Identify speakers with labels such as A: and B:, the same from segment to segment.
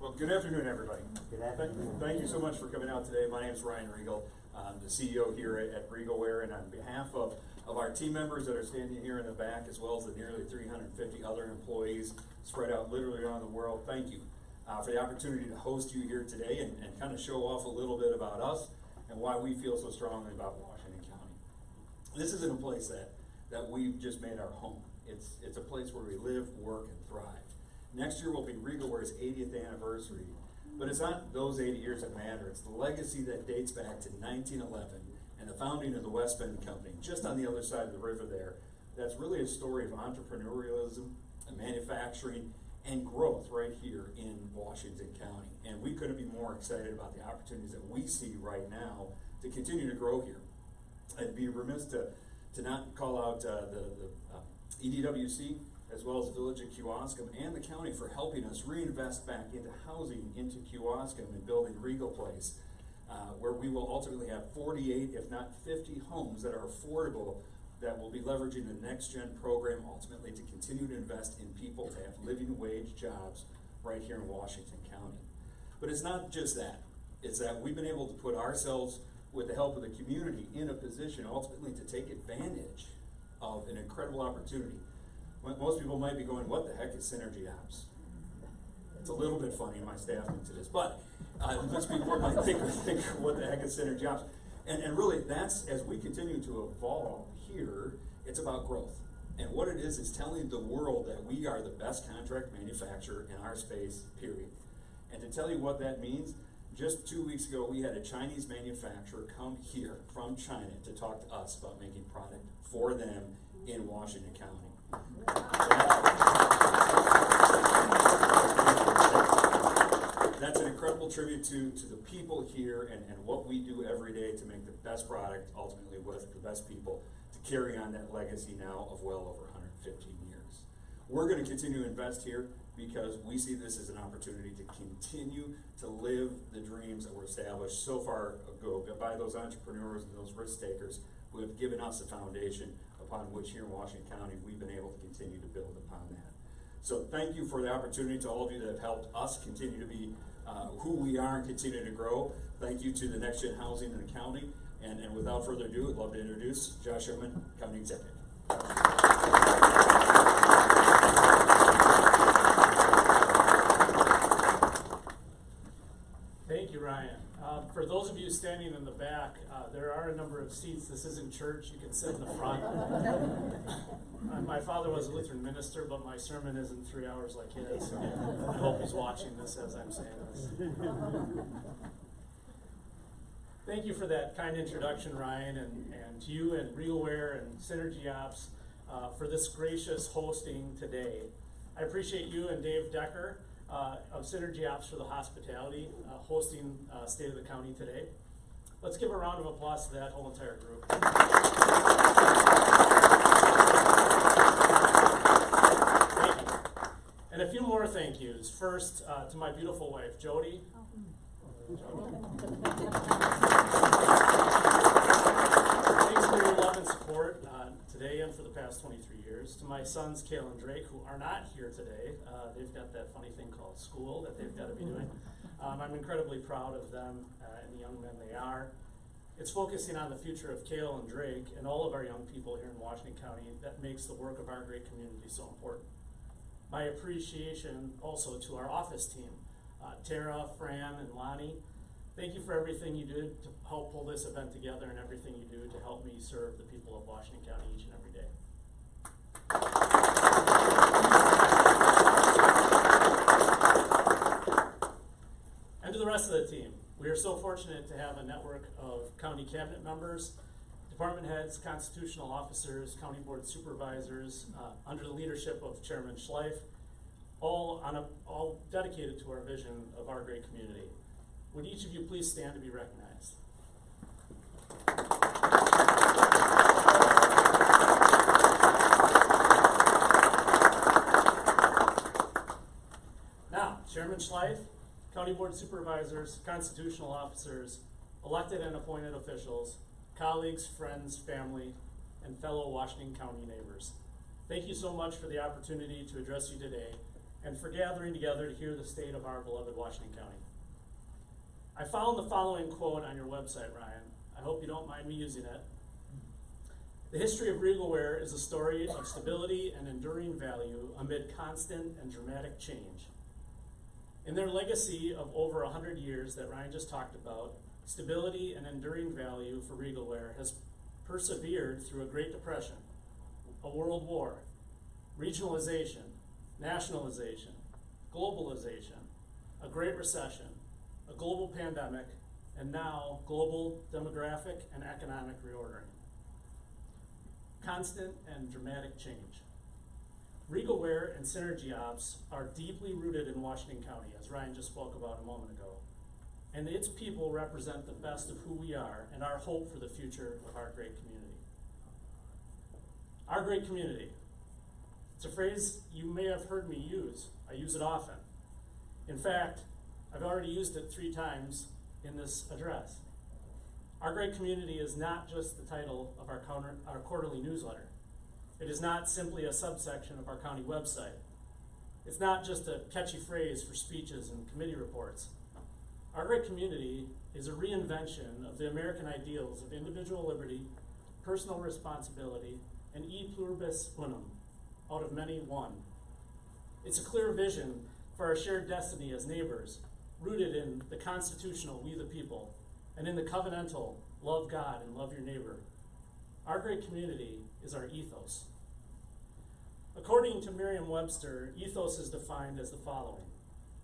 A: Well, good afternoon, everybody.
B: Good afternoon.
A: Thank you so much for coming out today. My name is Ryan Regal. I'm the CEO here at Regal, Ware, and on behalf of our team members that are standing here in the back, as well as the nearly 350 other employees spread out literally around the world, thank you for the opportunity to host you here today and kind of show off a little bit about us and why we feel so strongly about Washington County. This isn't a place that we've just made our home. It's a place where we live, work, and thrive. Next year will be Regal Ware's 80th anniversary, but it's not those 80 years that matter. It's the legacy that dates back to 1911 and the founding of the West Bend Company, just on the other side of the river there. That's really a story of entrepreneurialism and manufacturing and growth right here in Washington County. And we couldn't be more excited about the opportunities that we see right now to continue to grow here. I'd be remiss to not call out the EDWC, as well as the Village of Kewaskum and the county for helping us reinvest back into housing into Kewaskum and building Regal Place, where we will ultimately have 48, if not 50 homes that are affordable that will be leveraging the Next Gen program ultimately to continue to invest in people to have living wage jobs right here in Washington County. But it's not just that. It's that we've been able to put ourselves, with the help of the community, in a position ultimately to take advantage of an incredible opportunity. Most people might be going, what the heck is SynergyOps? It's a little bit funny in my staff into this, but most people might think, what the heck is SynergyOps? And really, that's, as we continue to evolve here, it's about growth. And what it is telling the world that we are the best contract manufacturer in our space, period. And to tell you what that means, just 2 weeks ago, we had a Chinese manufacturer come here from China to talk to us about making product for them in Washington County. That's an incredible tribute to the people here and what we do every day to make the best product, ultimately with the best people, to carry on that legacy now of well over 115 years. We're going to continue to invest here because we see this as an opportunity to continue to live the dreams that were established so far ago by those entrepreneurs and those risk takers who have given us a foundation upon which here in Washington County we've been able to continue to build upon that. So thank you for the opportunity to all of you that have helped us continue to be who we are and continue to grow. Thank you to the Next Gen Housing in the county. And without further ado, I'd love to introduce Josh Schoemann, County Executive.
C: Thank you, Ryan. For those of you standing in the back, there are a number of seats. This isn't church. You can sit in the front. My father was a Lutheran minister, but my sermon isn't 3 hours like his. So I hope he's watching this as I'm saying this. Thank you for that kind introduction, Ryan, and to you and Regal Ware and SynergyOps for this gracious hosting today. I appreciate you and Dave Decker of SynergyOps for the hospitality, hosting State of the County today. Let's give a round of applause to that whole entire group. Thank you. And a few more thank yous. First, to my beautiful wife, Jody. Thanks for your love and support today and for the past 23 years. To my sons, Kale and Drake, who are not here today. They've got that funny thing called school that they've got to be doing. I'm incredibly proud of them and the young men they are. It's focusing on the future of Kale and Drake and all of our young people here in Washington County that makes the work of our great community so important. My appreciation also to our office team, Tara, Fran, and Lonnie. Thank you for everything you did to help pull this event together and everything you do to help me serve the people of Washington County each and every day. And to the rest of the team, we are so fortunate to have a network of county cabinet members, department heads, constitutional officers, county board supervisors, under the leadership of Chairman Schleif, all dedicated to our vision of our great community. Would each of you please stand to be recognized? Now, Chairman Schleif, County Board Supervisors, Constitutional Officers, elected and appointed officials, colleagues, friends, family, and fellow Washington County neighbors. Thank you so much for the opportunity to address you today and for gathering together to hear the state of our beloved Washington County. I found the following quote on your website, Ryan. I hope you don't mind me using it. The history of Regal Ware is a story of stability and enduring value amid constant and dramatic change. In their legacy of over 100 years that Ryan just talked about, stability and enduring value for Regal Ware has persevered through a Great Depression, a world war, regionalization, nationalization, globalization, a Great Recession, a global pandemic, and now global demographic and economic reordering. Constant and dramatic change. Regal Ware and SynergyOps are deeply rooted in Washington County, as Ryan just spoke about a moment ago. And its people represent the best of who we are and our hope for the future of our great community. Our great community. It's a phrase you may have heard me use. I use it often. In fact, I've already used it 3 times in this address. Our great community is not just the title of our quarterly newsletter. It is not simply a subsection of our county website. It's not just a catchy phrase for speeches and committee reports. Our great community is a reinvention of the American ideals of individual liberty, personal responsibility, and e pluribus unum, out of many one. It's a clear vision for our shared destiny as neighbors, rooted in the constitutional we the people, and in the covenantal love God and love your neighbor. Our great community is our ethos. According to Merriam-Webster, ethos is defined as the following: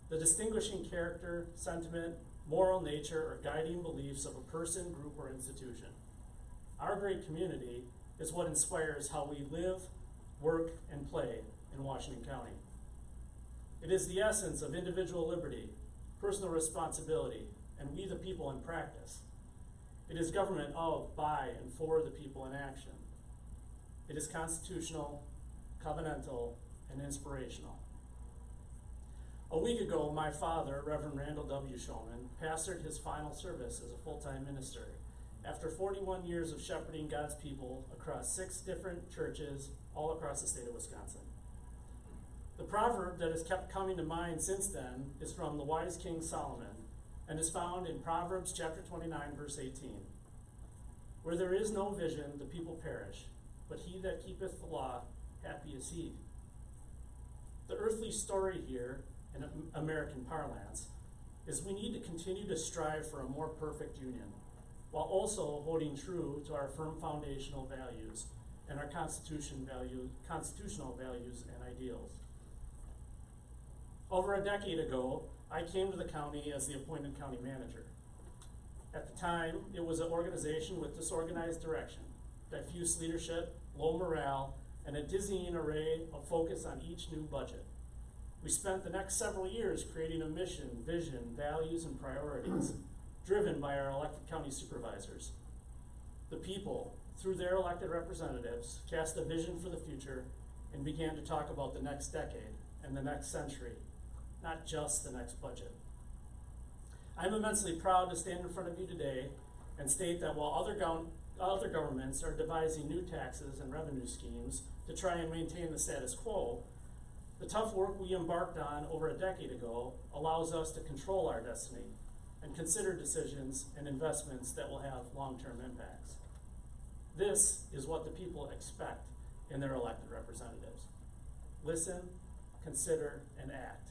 C: the distinguishing character, sentiment, moral nature, or guiding beliefs of a person, group, or institution. Our great community is what inspires how we live, work, and play in Washington County. It is the essence of individual liberty, personal responsibility, and we the people in practice. It is government of, by, and for the people in action. It is constitutional, covenantal, and inspirational. A week ago, my father, Reverend Randall W. Schoemann, pastored his final service as a full-time minister after 41 years of shepherding God's people across 6 different churches all across the state of Wisconsin. The proverb that has kept coming to mind since then is from the wise King Solomon and is found in Proverbs chapter 29, verse 18. Where there is no vision, the people perish, but he that keepeth the law, happy is he. The earthly story here, in American parlance, is we need to continue to strive for a more perfect union, while also holding true to our firm foundational values and our constitutional values and ideals. Over a decade ago, I came to the county as the appointed county manager. At the time, it was an organization with disorganized direction, diffuse leadership, low morale, and a dizzying array of focus on each new budget. We spent the next several years creating a mission, vision, values, and priorities, driven by our elected county supervisors. The people, through their elected representatives, cast a vision for the future and began to talk about the next decade and the next century, not just the next budget. I'm immensely proud to stand in front of you today and state that while other governments are devising new taxes and revenue schemes to try and maintain the status quo, the tough work we embarked on over a decade ago allows us to control our destiny and consider decisions and investments that will have long-term impacts. This is what the people expect in their elected representatives. Listen, consider, and act.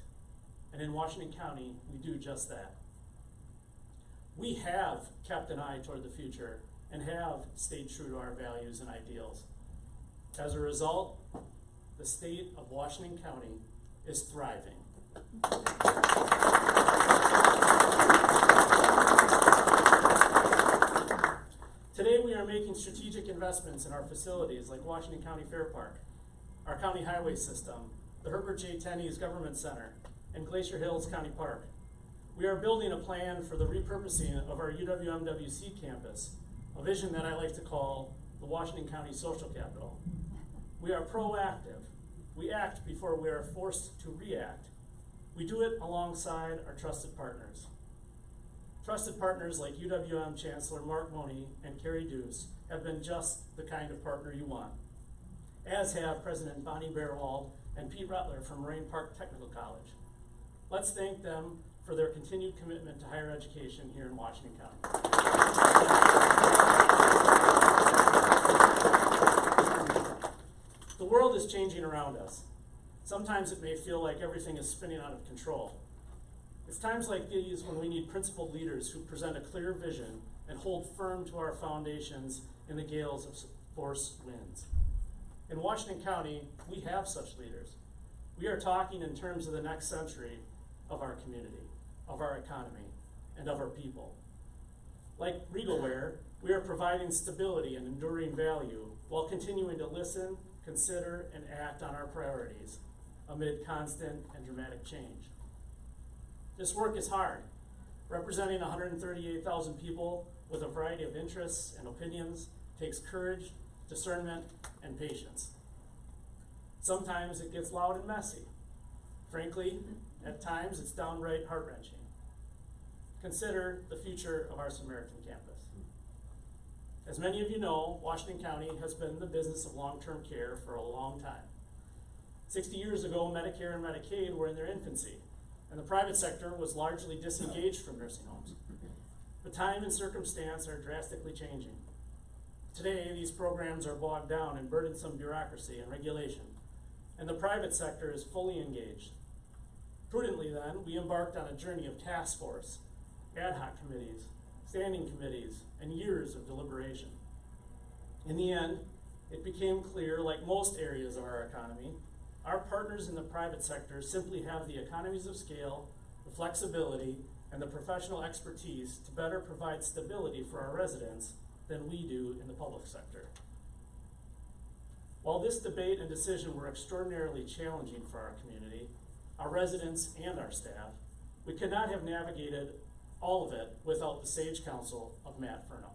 C: And in Washington County, we do just that. We have kept an eye toward the future and have stayed true to our values and ideals. As a result, the state of Washington County is thriving. Today we are making strategic investments in our facilities like Washington County Fair Park, our county highway system, the Herbert J. Tenney's Government Center, and Glacier Hills County Park. We are building a plan for the repurposing of our UWMWC campus, a vision that I like to call the Washington County Social Capital. We are proactive. We act before we are forced to react. We do it alongside our trusted partners. Trusted partners like UWM Chancellor Mark Money and Carrie Deuce have been just the kind of partner you want, as have President Bonnie Bearwald and Pete Rutler from Moraine Park Technical College. Let's thank them for their continued commitment to higher education here in Washington County. The world is changing around us. Sometimes it may feel like everything is spinning out of control. It's times like these when we need principled leaders who present a clear vision and hold firm to our foundations in the gales of force winds. In Washington County, we have such leaders. We are talking in terms of the next century of our community, of our economy, and of our people. Like Regal Ware, we are providing stability and enduring value while continuing to listen, consider, and act on our priorities amid constant and dramatic change. This work is hard. Representing 138,000 people with a variety of interests and opinions takes courage, discernment, and patience. Sometimes it gets loud and messy. Frankly, at times it's downright heart-wrenching. Consider the future of our Samaritan campus. As many of you know, Washington County has been in the business of long-term care for a long time. 60 years ago, Medicare and Medicaid were in their infancy, and the private sector was largely disengaged from nursing homes. But time and circumstance are drastically changing. Today, these programs are bogged down in burdensome bureaucracy and regulation, and the private sector is fully engaged. Prudently then, we embarked on a journey of task force, ad hoc committees, standing committees, and years of deliberation. In the end, it became clear, like most areas of our economy, our partners in the private sector simply have the economies of scale, the flexibility, and the professional expertise to better provide stability for our residents than we do in the public sector. While this debate and decision were extraordinarily challenging for our community, our residents, and our staff, we could not have navigated all of it without the sage counsel of Matt Furno.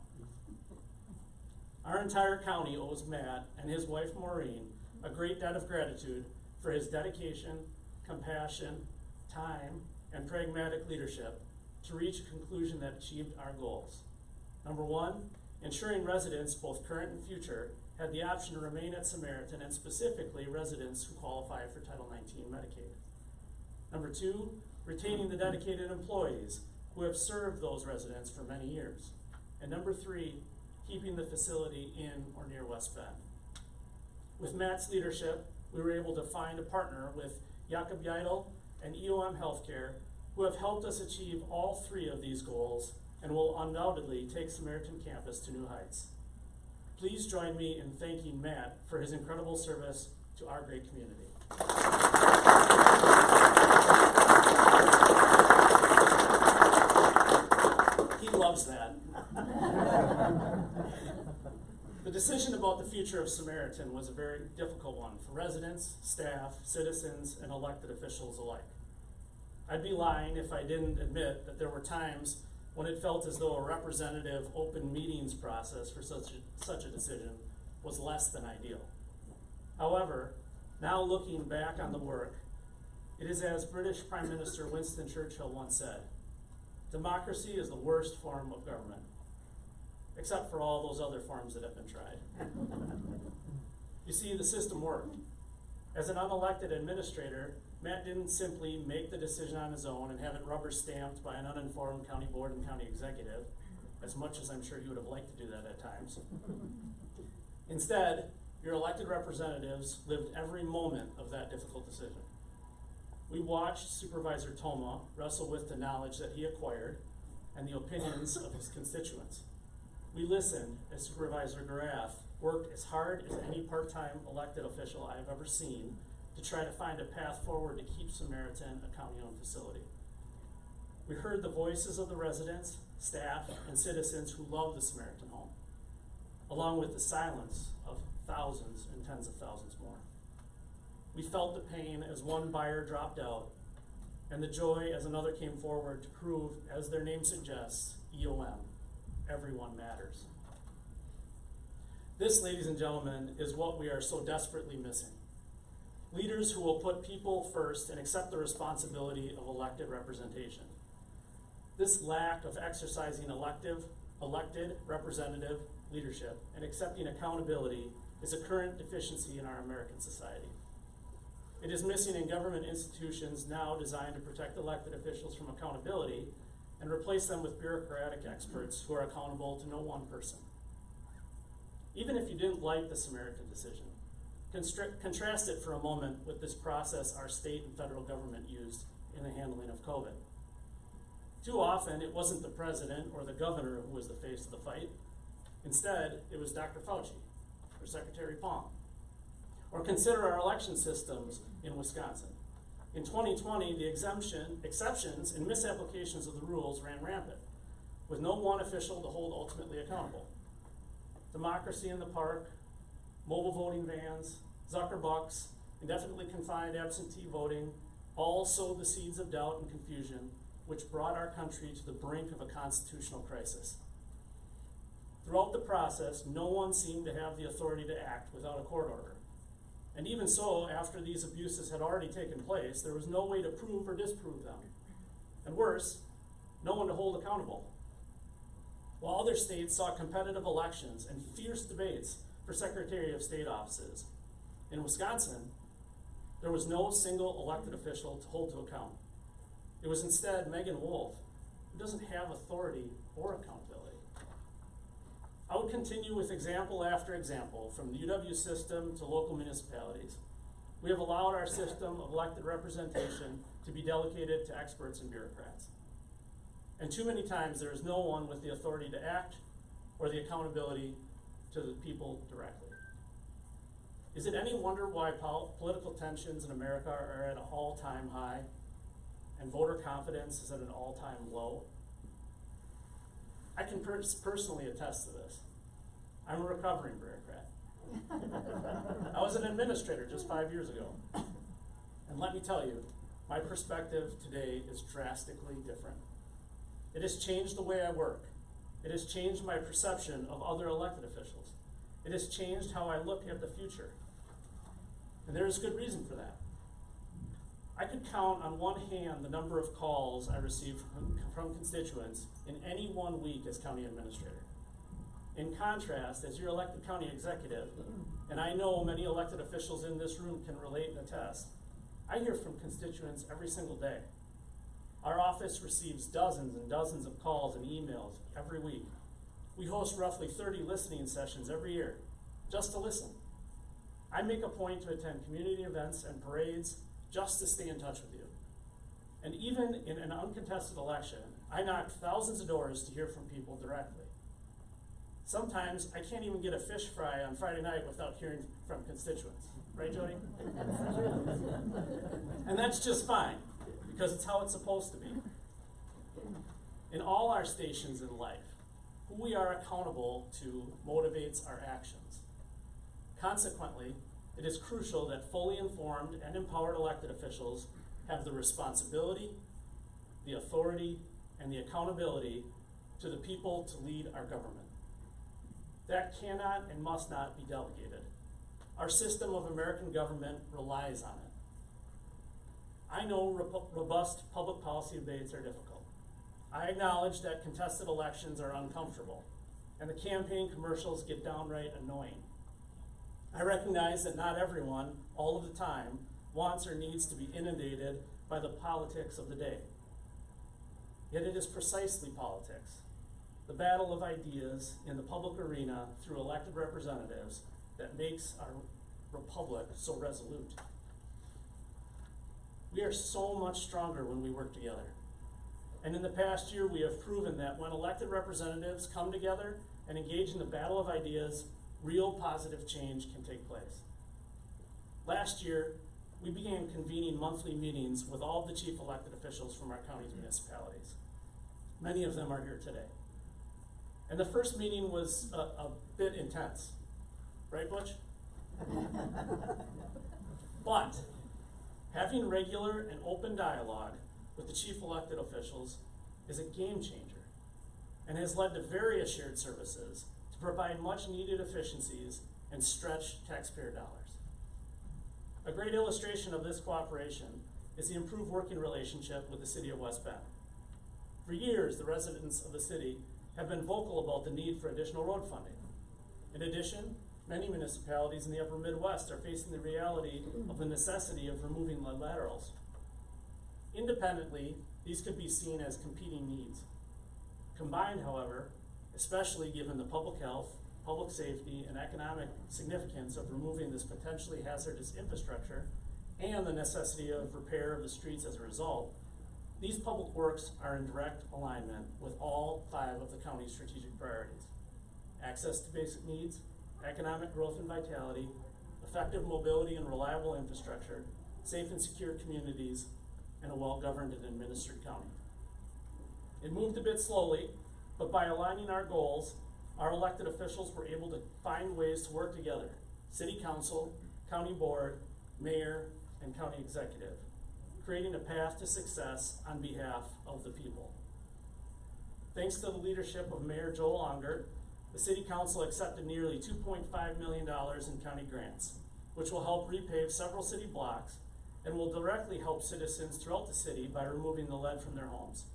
C: Our entire county owes Matt and his wife Maureen a great debt of gratitude for his dedication, compassion, time, and pragmatic leadership to reach a conclusion that achieved our goals. Number one, ensuring residents, both current and future, had the option to remain at Samaritan, and specifically residents who qualify for Title XIX Medicaid. Number two, retaining the dedicated employees who have served those residents for many years. And number three, keeping the facility in or near West Bend. With Matt's leadership, we were able to find a partner with Jakob Yeidel and EOM Healthcare, who have helped us achieve all three of these goals and will undoubtedly take Samaritan Campus to new heights. Please join me in thanking Matt for his incredible service to our great community. He loves that. The decision about the future of Samaritan was a very difficult one for residents, staff, citizens, and elected officials alike. I'd be lying if I didn't admit that there were times when it felt as though a representative open meetings process for such a decision was less than ideal. However, now looking back on the work, it is as British Prime Minister Winston Churchill once said, democracy is the worst form of government, except for all those other forms that have been tried. You see, the system worked. As an unelected administrator, Matt didn't simply make the decision on his own and have it rubber stamped by an uninformed county board and county executive, as much as I'm sure he would have liked to do that at times. Instead, your elected representatives lived every moment of that difficult decision. We watched Supervisor Toma wrestle with the knowledge that he acquired and the opinions of his constituents. We listened as Supervisor Garath worked as hard as any part-time elected official I have ever seen to try to find a path forward to keep Samaritan a county-owned facility. We heard the voices of the residents, staff, and citizens who love the Samaritan home, along with the silence of thousands and tens of thousands more. We felt the pain as one buyer dropped out, and the joy as another came forward to prove, as their name suggests, EOM, everyone matters. This, ladies and gentlemen, is what we are so desperately missing. Leaders who will put people first and accept the responsibility of elected representation. This lack of exercising elected representative leadership and accepting accountability is a current deficiency in our American society. It is missing in government institutions now designed to protect elected officials from accountability and replace them with bureaucratic experts who are accountable to no one person. Even if you didn't like the Samaritan decision, contrast it for a moment with this process our state and federal government used in the handling of COVID. Too often, it wasn't the president or the governor who was the face of the fight. Instead, it was Dr. Fauci or Secretary Palm. Or consider our election systems in Wisconsin. In 2020, the exceptions and misapplications of the rules ran rampant, with no one official to hold ultimately accountable. Democracy in the park, mobile voting vans, Zuckerbucks, indefinitely confined absentee voting, all sowed the seeds of doubt and confusion, which brought our country to the brink of a constitutional crisis. Throughout the process, no one seemed to have the authority to act without a court order. And even so, after these abuses had already taken place, there was no way to prove or disprove them. And worse, no one to hold accountable. While other states saw competitive elections and fierce debates for Secretary of State offices, in Wisconsin, there was no single elected official to hold to account. It was instead Megan Wolf, who doesn't have authority or accountability. I would continue with example after example, from the UW system to local municipalities. We have allowed our system of elected representation to be delegated to experts and bureaucrats. And too many times there is no one with the authority to act or the accountability to the people directly. Is it any wonder why political tensions in America are at an all-time high and voter confidence is at an all-time low? I can personally attest to this. I'm a recovering bureaucrat. I was an administrator just 5 years ago. And let me tell you, my perspective today is drastically different. It has changed the way I work. It has changed my perception of other elected officials. It has changed how I look at the future. And there is good reason for that. I could count on one hand the number of calls I received from constituents in any 1 week as county administrator. In contrast, as your elected county executive, and I know many elected officials in this room can relate and attest, I hear from constituents every single day. Our office receives dozens and dozens of calls and emails every week. We host roughly 30 listening sessions every year, just to listen. I make a point to attend community events and parades just to stay in touch with you. And even in an uncontested election, I knock thousands of doors to hear from people directly. Sometimes I can't even get a fish fry on Friday night without hearing from constituents. Right, Jody? And that's just fine, because it's how it's supposed to be. In all our stations in life, who we are accountable to motivates our actions. Consequently, it is crucial that fully informed and empowered elected officials have the responsibility, the authority, and the accountability to the people to lead our government. That cannot and must not be delegated. Our system of American government relies on it. I know robust public policy debates are difficult. I acknowledge that contested elections are uncomfortable, and the campaign commercials get downright annoying. I recognize that not everyone, all of the time, wants or needs to be inundated by the politics of the day. Yet it is precisely politics, the battle of ideas in the public arena through elected representatives, that makes our republic so resolute. We are so much stronger when we work together. And in the past year, we have proven that when elected representatives come together and engage in the battle of ideas, real positive change can take place. Last year, we began convening monthly meetings with all of the chief elected officials from our county's municipalities. Many of them are here today. And the first meeting was a bit intense. Right, Butch? But having regular and open dialogue with the chief elected officials is a game changer and has led to various shared services to provide much needed efficiencies and stretch taxpayer dollars. A great illustration of this cooperation is the improved working relationship with the city of West Bend. For years, the residents of the city have been vocal about the need for additional road funding. In addition, Many municipalities in the upper Midwest are facing the reality of the necessity of removing lead laterals. Independently, these could be seen as competing needs. Combined, however, especially given the public health, public safety, and economic significance of removing this potentially hazardous infrastructure and the necessity of repair of the streets as a result, these public works are in direct alignment with all 5 of the county's strategic priorities: access to basic needs, economic growth and vitality, effective mobility and reliable infrastructure, safe and secure communities, and a well-governed and administered county. It moved a bit slowly, but by aligning our goals, our elected officials were able to find ways to work together: city council, county board, mayor, and county executive, creating a path to success on behalf of the people. Thanks to the leadership of Mayor Joel Ongert, the City Council accepted nearly $2.5 million in county grants, which will help repave several city blocks and will directly help citizens throughout the city by removing the lead from their homes.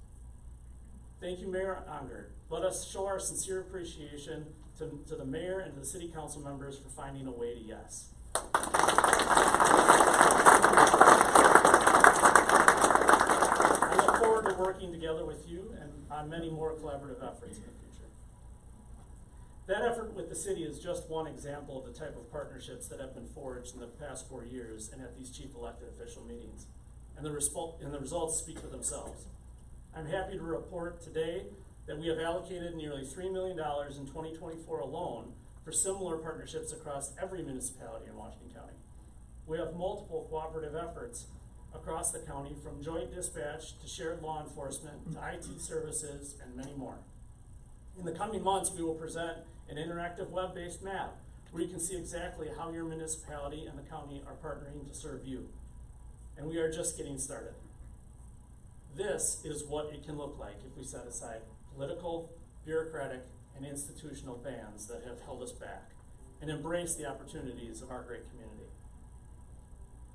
C: Thank you, Mayor Ongert. Let us show our sincere appreciation to the mayor and to the city council members for finding a way to yes. I look forward to working together with you and on many more collaborative efforts in the future. That effort with the city is just one example of the type of partnerships that have been forged in the past 4 years and at these chief elected official meetings. And the results speak for themselves. I'm happy to report today that we have allocated nearly $3 million in 2024 alone for similar partnerships across every municipality in Washington County. We have multiple cooperative efforts across the county, from joint dispatch to shared law enforcement to IT services and many more. In the coming months, we will present an interactive web-based map where you can see exactly how your municipality and the county are partnering to serve you. And we are just getting started. This is what it can look like if we set aside political, bureaucratic, and institutional bans that have held us back and embrace the opportunities of our great community.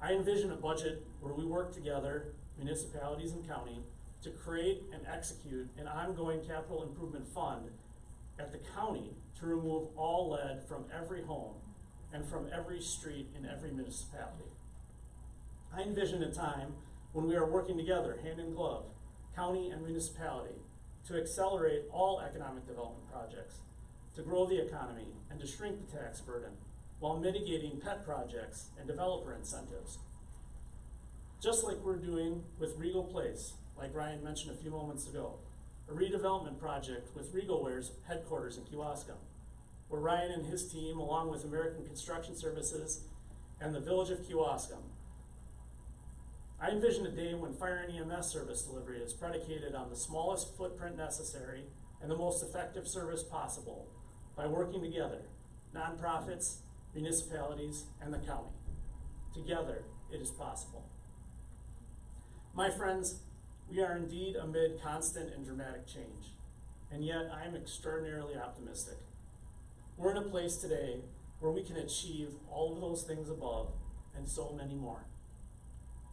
C: I envision a budget where we work together, municipalities and county, to create and execute an ongoing capital improvement fund at the county to remove all lead from every home and from every street in every municipality. I envision a time when we are working together, hand in glove, county and municipality, to accelerate all economic development projects, to grow the economy, and to shrink the tax burden, while mitigating pet projects and developer incentives. Just like we're doing with Regal Place, like Ryan mentioned a few moments ago, a redevelopment project with Regal Ware's headquarters in Kewaskum, where Ryan and his team, along with American Construction Services and the Village of Kewaskum, I envision a day when fire and EMS service delivery is predicated on the smallest footprint necessary and the most effective service possible by working together, nonprofits, municipalities, and the county. Together, it is possible. My friends, we are indeed amid constant and dramatic change, and yet I am extraordinarily optimistic. We're in a place today where we can achieve all of those things above and so many more.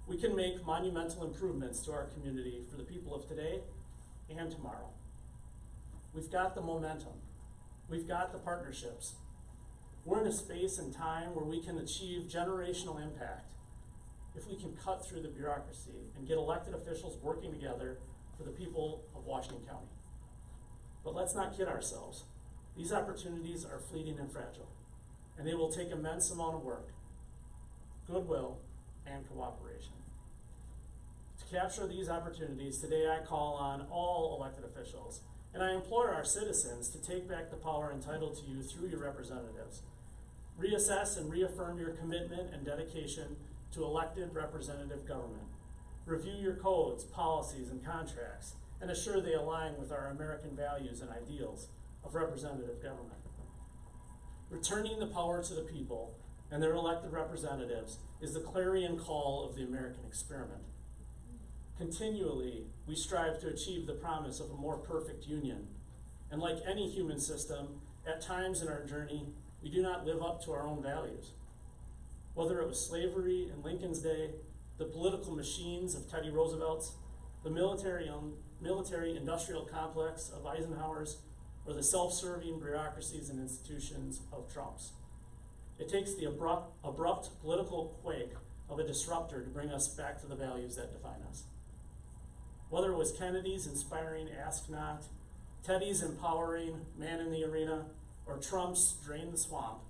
C: We can make monumental improvements to our community for the people of today and tomorrow. We've got the momentum. We've got the partnerships. We're in a space and time where we can achieve generational impact if we can cut through the bureaucracy and get elected officials working together for the people of Washington County. But let's not kid ourselves. These opportunities are fleeting and fragile, and they will take immense amount of work, goodwill, and cooperation. To capture these opportunities, today I call on all elected officials, and I implore our citizens to take back the power entitled to you through your representatives. Reassess and reaffirm your commitment and dedication to elected representative government. Review your codes, policies, and contracts, and assure they align with our American values and ideals of representative government. Returning the power to the people and their elected representatives is the clarion call of the American experiment. Continually, we strive to achieve the promise of a more perfect union. And like any human system, at times in our journey, we do not live up to our own values. Whether it was slavery in Lincoln's day, the political machines of Teddy Roosevelt's, the military-industrial complex of Eisenhower's, or the self-serving bureaucracies and institutions of Trump's. It takes the abrupt political quake of a disruptor to bring us back to the values that define us. Whether it was Kennedy's inspiring Ask Not, Teddy's empowering Man in the Arena, or Trump's Drain the Swamp,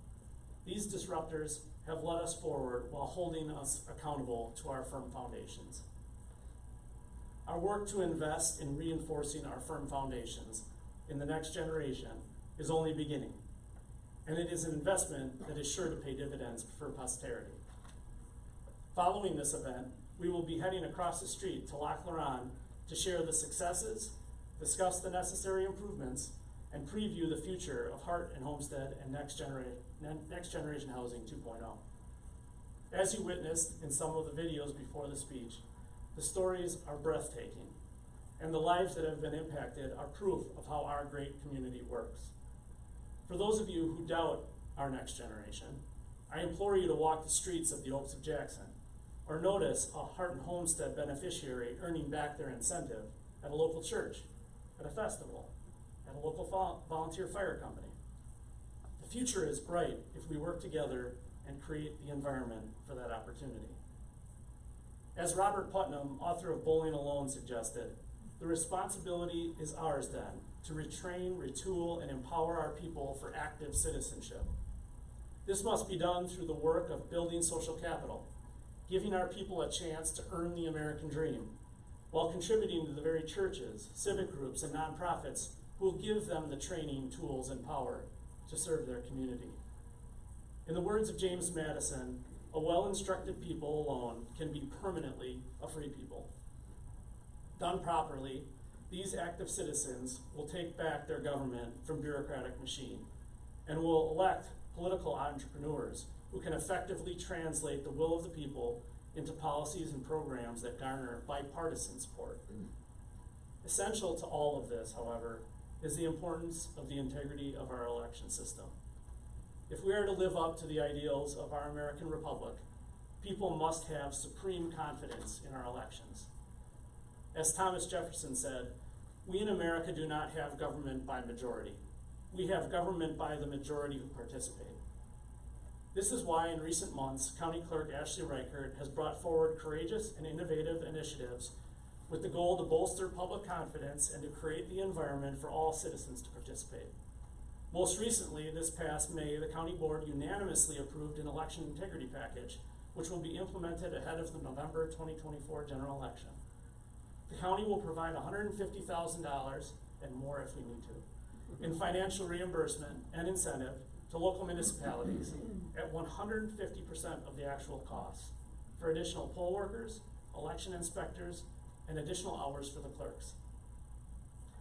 C: these disruptors have led us forward while holding us accountable to our firm foundations. Our work to invest in reinforcing our firm foundations in the next generation is only beginning, and it is an investment that is sure to pay dividends for posterity. Following this event, we will be heading across the street to Loch Lomond to share the successes, discuss the necessary improvements, and preview the future of Hart and Homestead and Next Generation Housing 2.0. As you witnessed in some of the videos before the speech, the stories are breathtaking, and the lives that have been impacted are proof of how our great community works. For those of you who doubt our next generation, I implore you to walk the streets of the Oaks of Jackson, or notice a Hart and Homestead beneficiary earning back their incentive at a local church, at a festival, at a local volunteer fire company. The future is bright if we work together and create the environment for that opportunity. As Robert Putnam, author of Bowling Alone, suggested, the responsibility is ours then to retrain, retool, and empower our people for active citizenship. This must be done through the work of building social capital, giving our people a chance to earn the American dream, while contributing to the very churches, civic groups, and nonprofits who will give them the training, tools, and power to serve their community. In the words of James Madison, a well-instructed people alone can be permanently a free people. Done properly, these active citizens will take back their government from bureaucratic machine and will elect political entrepreneurs who can effectively translate the will of the people into policies and programs that garner bipartisan support. Essential to all of this, however, is the importance of the integrity of our election system. If we are to live up to the ideals of our American Republic, people must have supreme confidence in our elections. As Thomas Jefferson said, we in America do not have government by majority. We have government by the majority who participate. This is why in recent months, County Clerk Ashley Reichert has brought forward courageous and innovative initiatives with the goal to bolster public confidence and to create the environment for all citizens to participate. Most recently, this past May, the County Board unanimously approved an election integrity package, which will be implemented ahead of the November 2024 general election. The county will provide $150,000 and more if we need to in financial reimbursement and incentive to local municipalities at 150% of the actual costs for additional poll workers, election inspectors, and additional hours for the clerks.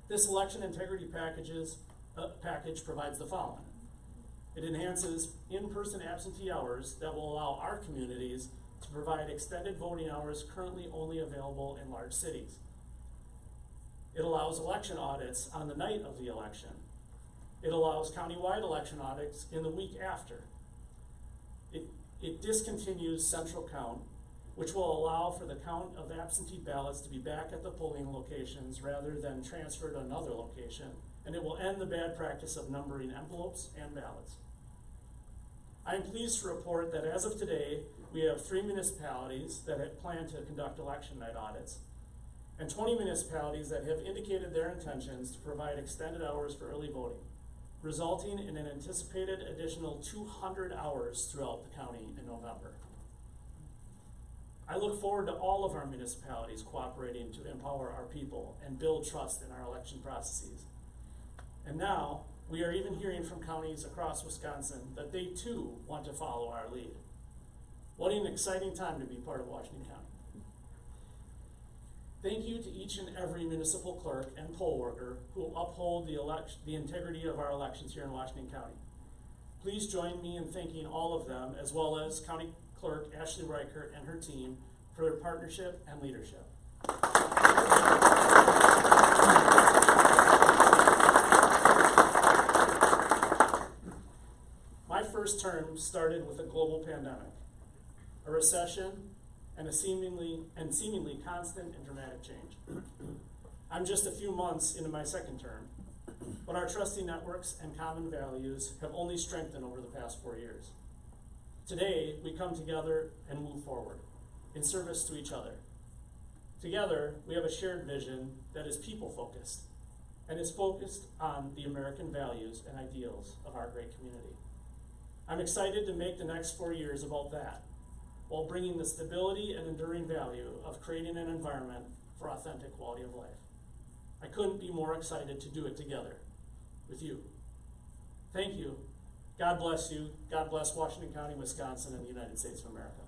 C: This election integrity package provides the following. It enhances in-person absentee hours that will allow our communities to provide extended voting hours currently only available in large cities. It allows election audits on the night of the election. It allows countywide election audits in the week after. It discontinues central count, which will allow for the count of absentee ballots to be back at the polling locations rather than transferred to another location, and it will end the bad practice of numbering envelopes and ballots. I am pleased to report that as of today, we have 3 municipalities that have planned to conduct election night audits, and 20 municipalities that have indicated their intentions to provide extended hours for early voting, resulting in an anticipated additional 200 hours throughout the county in November. I look forward to all of our municipalities cooperating to empower our people and build trust in our election processes. And now, we are even hearing from counties across Wisconsin that they too want to follow our lead. What an exciting time to be part of Washington County. Thank you to each and every municipal clerk and poll worker who uphold the integrity of our elections here in Washington County. Please join me in thanking all of them, as well as County Clerk Ashley Reichert and her team for their partnership and leadership. My first term started with a global pandemic, a recession, and a seemingly constant and dramatic change. I'm just a few months into my second term, but our trusting networks and common values have only strengthened over the past 4 years. Today, we come together and move forward in service to each other. Together, we have a shared vision that is people-focused and is focused on the American values and ideals of our great community. I'm excited to make the next 4 years about that, while bringing the stability and enduring value of creating an environment for authentic quality of life. I couldn't be more excited to do it together with you. Thank you. God bless you. God bless Washington County, Wisconsin, and the United States of America.